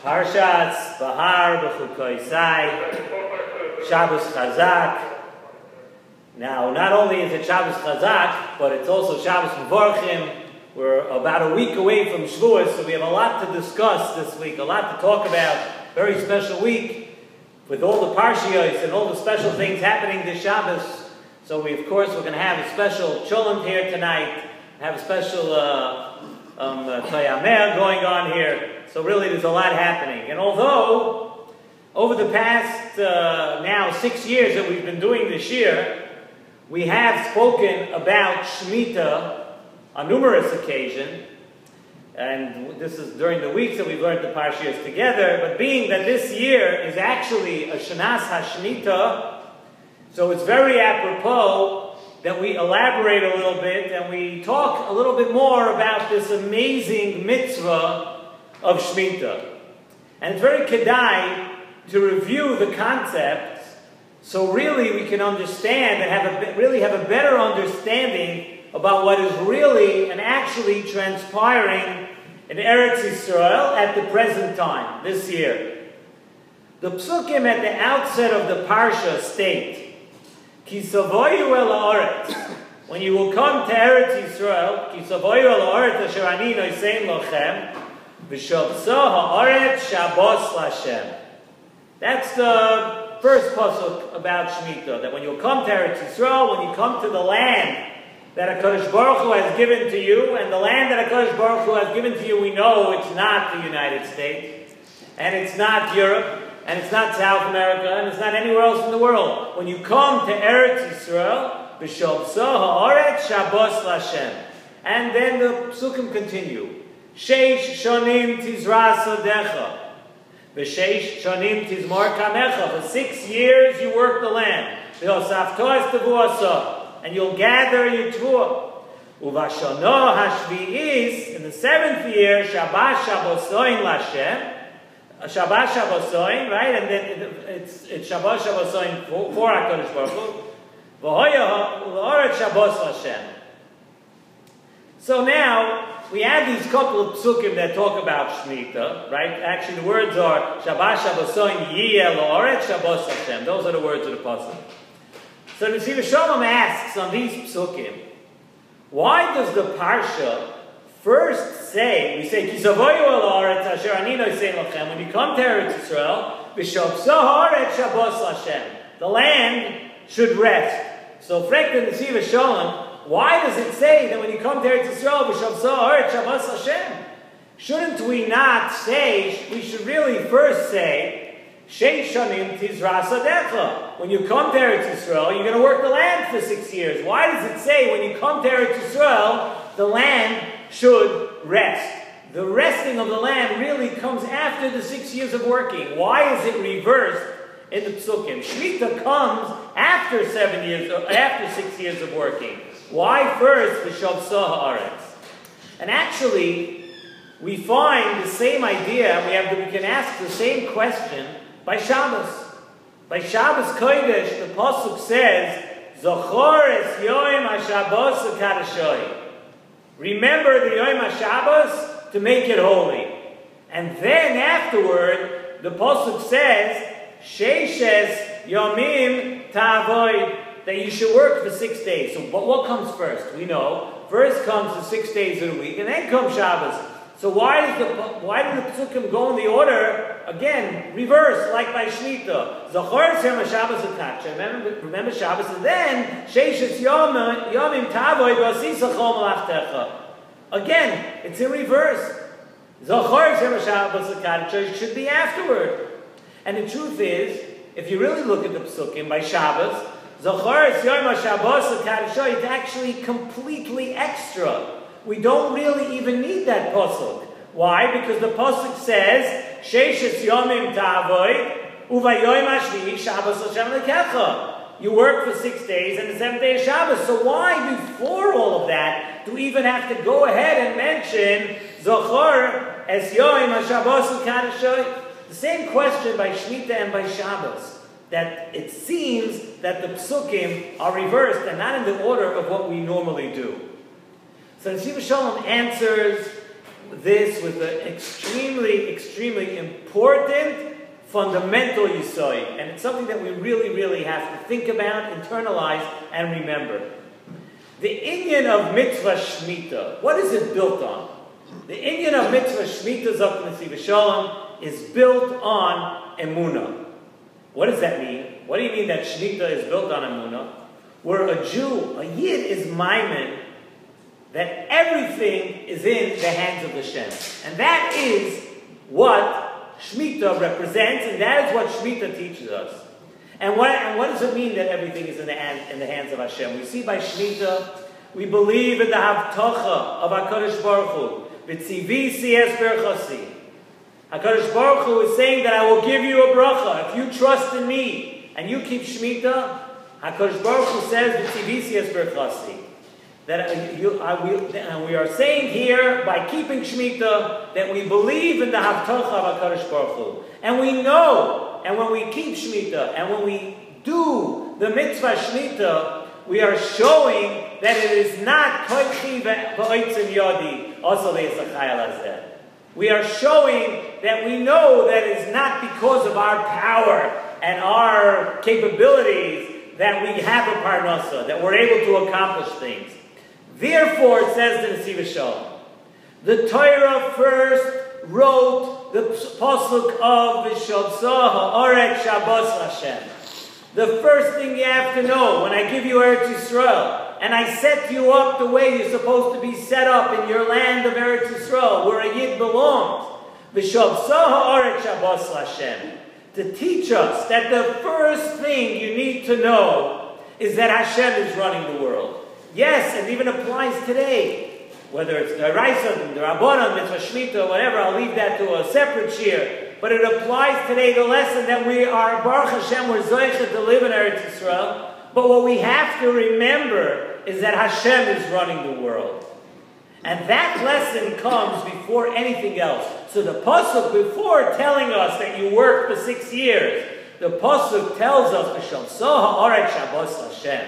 Parshiyos, Behar Bechukosai, Shabbos Chazak. Now, not only is it Shabbos Chazak, but it's also Shabbos Mevorchim. We're about a week away from Shavuos, so we have a lot to discuss this week, a lot to talk about. Very special week with all the Parshiyos and all the special things happening this Shabbos. So of course, we're going to have a special Shalom here tonight, have a special Tayamer going on here. So really, there's a lot happening. And although, over the past, now 6 years that we've been doing this year, we have spoken about Shemitah on numerous occasions, and this is during the weeks that we've learned the Parshiyos together, but being that this year is actually a Shanas HaShemitah, so it's very apropos that we elaborate a little bit and we talk a little bit more about this amazing mitzvah of Shemitah. And it's very kedai to review the concepts so really we can understand and really have a better understanding about what is really and actually transpiring in Eretz Yisrael at the present time, this year. The psukim at the outset of the Parsha state, Ki savoyu el haaretz, when you will come to Eretz Yisrael, Ki savoyu el haaretz asher ani nosein lochem, v'shavso haaretz Shabbos Lashem. That's the first pasuk about Shemitah, that when you come to Eretz Yisrael, when you come to the land that HaKadosh Baruch Hu has given to you, and the land that HaKadosh Baruch Hu has given to you, we know it's not the United States, and it's not Europe, and it's not South America, and it's not anywhere else in the world. When you come to Eretz Yisrael, B'shavso ha'aretz Shabbos Lashem. And then the psukim continue. Sheish shonim tizra sodecha. V'sheish shonim tizmor kamecha. For 6 years you work the land. V'osafto es tevuasa. And you'll gather your Tvua. Uvashono hashvi'is, in the 7th year, Shabbat Shabbosoin Lashem. Shabbat Shabbosoin, right? And then it's Shabbat Shabbosoin for HaKadosh Baruch Hu. V'hoya l'oret Shabbos Lashem. So now, we have these couple of psukim that talk about Shemitah, right? Actually, the words are Shabbat Shabbosoin Yiyeh l'oret Shabbos Lashem. Those are the words of the pasuk. So Nesivos Shalom asks on these psukim, why does the Parsha first say, we say, Ki savoyu el haaretz asher ani nosein lochem, when you come to Eretz Yisrael, B'shavso haaretz Shabbos Lashem, the land should rest. So frek the Nesivos Shalom, why does it say that when you come to Eretz Yisrael, B'shavso haaretz Shabbos Lashem? Shouldn't we not say, we should really first say, Sheish shonim tizra sodecha. When you come to Eretz Yisrael, you're going to work the land for 6 years. Why does it say when you come to Eretz Yisrael, the land should rest? The resting of the land really comes after the 6 years of working. Why is it reversed in the psukim? Shemitah comes after 6 years of working. Why first B'shavso ha'aretz? And actually, we find the same idea. We can ask the same question by Shabbos. By Shabbos Kodesh, the pasuk says, Zochor es Yom HaShabbos HaKadashoi. Remember the Yom HaShabbos to make it holy. And then afterward, the pasuk says, Sheishes Yomim Ta'avoid, that you should work for 6 days. So what comes first? We know. First comes the 6 days of the week, and then comes Shabbos. So why do the psukim go in the order, again, reverse, like by Shemitah? Zachor Shem Shabbos Akatcha. Remember Shabbos, and then Sheishes Yomim Tavoid Vasisa Chol Malachtecha. Again, it's in reverse. Zachor Shem Shabbos Akatcha should be afterward. And the truth is, if you really look at the psukim by Shabbos, Zachor Yom Shabbos Akatcha is actually completely extra. We don't really even need that pasuk. Why? Because the pasuk says, Sheishes Yomim Ta'avoid, Uvayoyim Hashvi'i Shabbos Hashem Lekecha. You work for 6 days, and the 7th day is Shabbos. So why, before all of that, do we even have to go ahead and mention Zochor Es Yomim HaShabbos L'Kadashoi? The same question by Shemitah and by Shabbos. That it seems that the psukim are reversed and not in the order of what we normally do. So Nesivos Shalom answers this with an extremely, extremely important fundamental yisoid. And it's something that we really, really have to think about, internalize, and remember. The inyan of mitzvah shmita, what is it built on? The inyan of mitzvah shmita, Zok Nesivos Shalom, is built on emunah. What does that mean? What do you mean that shmita is built on emunah? Where a Jew, a Yid, is maimin that everything is in the hands of Hashem. And that is what Shemitah represents, and that is what Shemitah teaches us. And what does it mean that everything is in the hands of Hashem? We see by Shemitah, we believe in the Havtocha of HaKadosh Baruch Hu. V'tzivi S.S.S. Bechkosai. HaKadosh Baruch Hu is saying that I will give you a bracha. If you trust in me and you keep Shemitah, HaKadosh Baruch Hu says, V'tzivi S.S.S. Bechkosai. And we are saying here, by keeping Shemitah, that we believe in the Havtocha of HaKadosh Baruch Hu. And we know, and when we keep Shemitah, and when we do the mitzvah Shemitah, we are showing that it is not Koichi ve'oitzim yodi, also ve'esachayal hazeh. We are showing that we know that it is not because of our power and our capabilities that we have a parnasa, that we're able to accomplish things. Therefore, it says to Nesivos Shalom, the Torah first wrote the pasuk of V'shavsa ha'aretz Shabbos Hashem. The first thing you have to know, when I give you Eretz Yisrael, and I set you up the way you're supposed to be set up in your land of Eretz Yisrael, where a Yid belongs, V'shavsa ha'aretz Shabbos Hashem, to teach us that the first thing you need to know is that Hashem is running the world. Yes, it even applies today. Whether it's the Raisa, the Rabbanan, Mitzvah Shemitah, whatever, I'll leave that to a separate shiur. But it applies today, the lesson that we are, Baruch Hashem, we're zoichet to live in Eretz Yisrael. But what we have to remember is that Hashem is running the world. And that lesson comes before anything else. So the pasuk, before telling us that you work for 6 years, the pasuk tells us, V'shavsa ha'aretz Shabbos Hashem.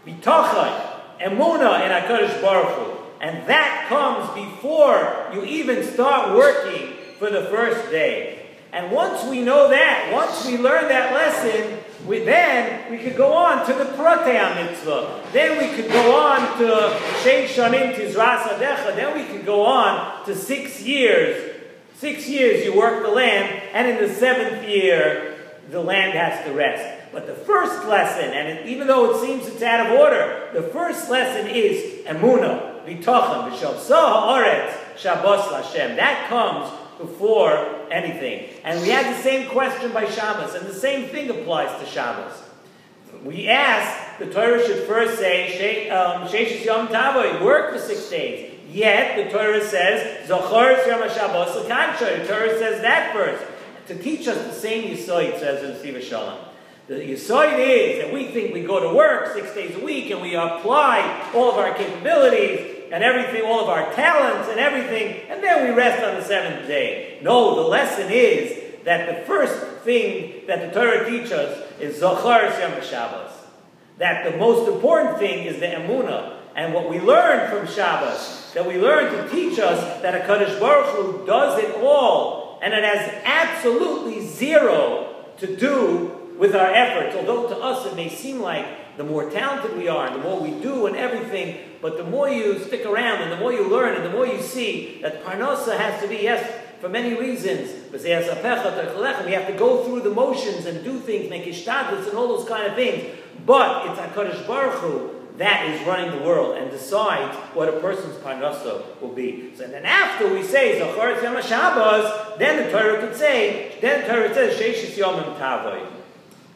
B'tochai. Emunah in HaKadosh Baruch Hu. And that comes before you even start working for the first day. And once we know that, once we learn that lesson, then we could go on to the Protei HaMitzvah. Then we could go on to Shei Shanim Tizras Adecha. Then we could go on to 6 years. 6 years you work the land, and in the 7th year, the land has to rest. But the first lesson, and even though it seems it's out of order, the first lesson is Emunah, B'tochim, V'shavsa ha'aretz, Shabbos Hashem. That comes before anything. And we had the same question by Shabbos, and the same thing applies to Shabbos. We asked, the Torah should first say, Sheishis Yom Tavoy, work for 6 days. Yet, the Torah says, Zochor Yom HaShabbos L'kanshay. The Torah says that first. To teach us the same Yisoid, says in Nesivos Shalom. The Yisoid is that we think we go to work 6 days a week and we apply all of our capabilities and everything, all of our talents and everything, and then we rest on the 7th day. No, the lesson is that the first thing that the Torah teaches us is Zochar Yom Shabbos. That the most important thing is the Emunah. And what we learn from Shabbos, that we learn to teach us that HaKadosh Baruch Hu does it all, and it has absolutely zero to do with our efforts. Although to us it may seem like the more talented we are, and the more we do and everything, but the more you stick around, and the more you learn, and the more you see that Parnasa has to be, yes, for many reasons, we have to go through the motions and do things, make ishtadlus and all those kind of things. But it's HaKadosh Baruch Hu that is running the world and decides what a person's parnasa will be. So then after we say Zochar Yom HaShabbos, then the Torah could say, then the Torah says Sheishis Yomim Tavoy.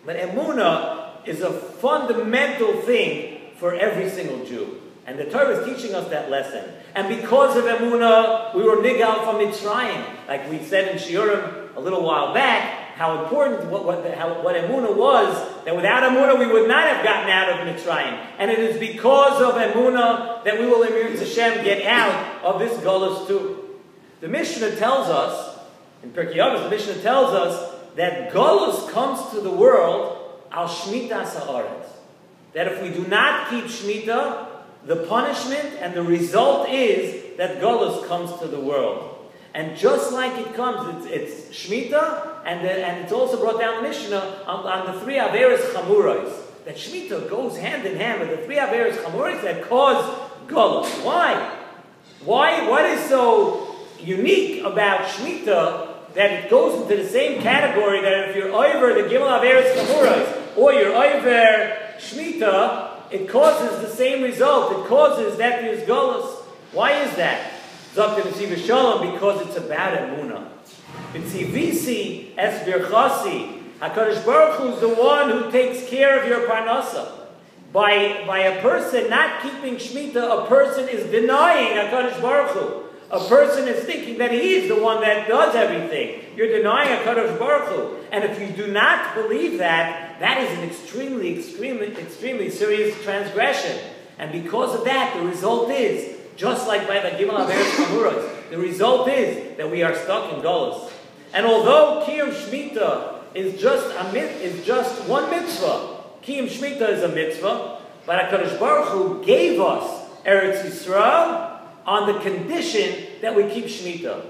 But Emunah is a fundamental thing for every single Jew. And the Torah is teaching us that lesson. And because of Emunah, we were nigal from Mitzrayim. Like we said in Shiurim a little while back, how important, what Emunah was, that without Emunah we would not have gotten out of Mitzrayim. And it is because of Emunah that we will, Emir Hashem, get out of this Golus too. The Mishnah tells us, in Parshiyos, the Mishnah tells us that Golus comes to the world al Shmitas ha'aretz. That if we do not keep Shemitah, the punishment and the result is that Golus comes to the world. And just like it comes, it's Shemitah, and it's also brought down in the Mishnah on the 3 Averos Chamuros. That Shemitah goes hand in hand with the 3 Averos Chamuros that cause Golus. Why? What is so unique about Shemitah that it goes into the same category that if you're over the Gimel Averos Chamuros or you're over Shemitah, it causes the same result. It causes that there's Golus. Why is that? Zok to Nesivos Shalom, because it's about Emunah. Nesivos S.S.S. Bechkosai. HaKadosh Baruch Hu is the one who takes care of your parnasa. By a person not keeping Shemitah, a person is denying HaKadosh Baruch Hu. A person is thinking that he is the one that does everything. You're denying HaKadosh Baruch Hu. And if you do not believe that, that is an extremely serious transgression. And because of that, the result is, just like by the Gimel Averos Chamuros, the result is that we are stuck in Golus. And although Kiyum Shemitah is just one mitzvah, Kiyum Shemitah is a mitzvah, but HaKadosh Baruch Hu gave us Eretz Yisrael on the condition that we keep Shemitah.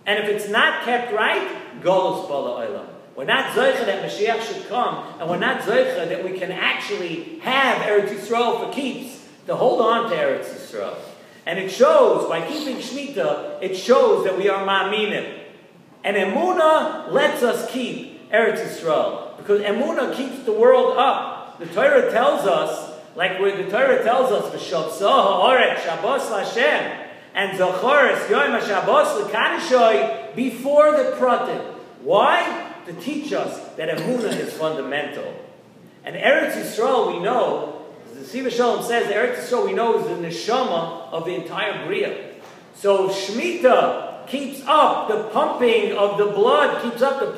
And if it's not kept right, Golus Bala Olam. We're not Zoicha that Mashiach should come, and we're not Zoicha that we can actually have Eretz Yisrael for keeps, to hold on to Eretz Yisrael. And it shows, by keeping Shemitah, it shows that we are Ma'aminim. And Emunah lets us keep Eretz Yisrael, because Emunah keeps the world up. The Torah tells us, the Torah tells us, V'shavsah ha'oret Shabbos l'Hashem, and Zacharis Yom HaShabbos l'Kadishoi, before the Pratim. Why? To teach us that Emunah is fundamental. And Eretz Yisrael, we know, the Nesivos Shalom says, Eretz Yisrael, we know, is the neshama of the entire Bria. So Shemitah keeps up the pumping of the blood, keeps up the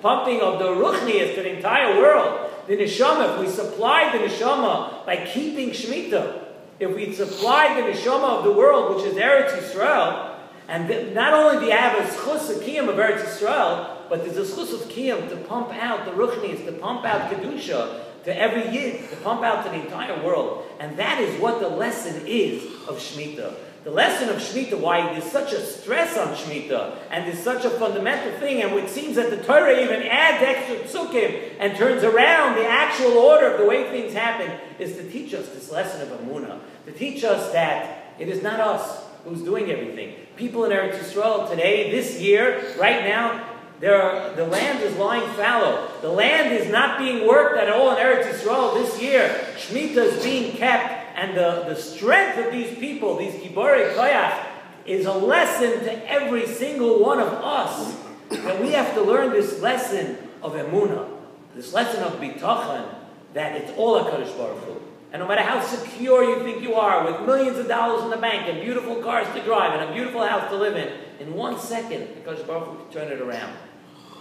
pumping of the Ruchnias to the entire world. The neshama, if we supply the neshama by keeping Shemitah, if we supply the neshama of the world, which is Eretz Yisrael, and not only do you have a schus of kiyum of Eretz Yisrael, but there's a schus of kiyum to pump out the Ruchnias, to pump out Kedusha, to every Yid, to pump out to the entire world. And that is what the lesson is of Shemitah. The lesson of Shemitah, why there's such a stress on Shemitah, and there's such a fundamental thing, and it seems that the Torah even adds extra psukim and turns around the actual order of the way things happen, is to teach us this lesson of Emunah. To teach us that it is not us who's doing everything. People in Eretz Yisrael today, this year, right now, the land is lying fallow. The land is not being worked at all in Eretz Yisrael this year. Shemitah is being kept, and the strength of these people, these Giborei Koyach, is a lesson to every single one of us. That we have to learn this lesson of Emunah, this lesson of Bitachon, that it's all HaKadosh Baruch Hu. And no matter how secure you think you are, with millions of dollars in the bank, and beautiful cars to drive, and a beautiful house to live in 1 second, HaKadosh Baruch Hu can turn it around.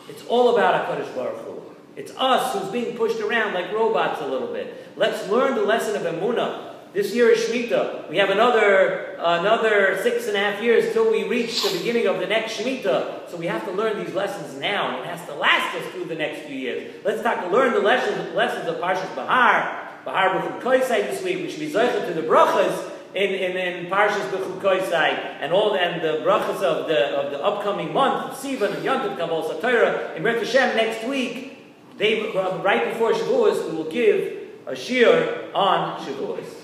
It's all about HaKadosh Baruch Hu. It's us who's being pushed around like robots a little bit. Let's learn the lesson of Emunah. This year is Shemitah. We have another 6.5 years till we reach the beginning of the next Shemitah. So we have to learn these lessons now, and it has to last us through the next few years. Let's learn the lessons of Parshiyos Behar Bechukosai this week. We should be zocheh to the brachas in Parshiyos Bechukosai and the brachas of the upcoming month of Sivan and Yom Tov Kabbalas HaTorah. In Beit Hashem next week, right before Shavuos, we will give a shiur on Shavuos.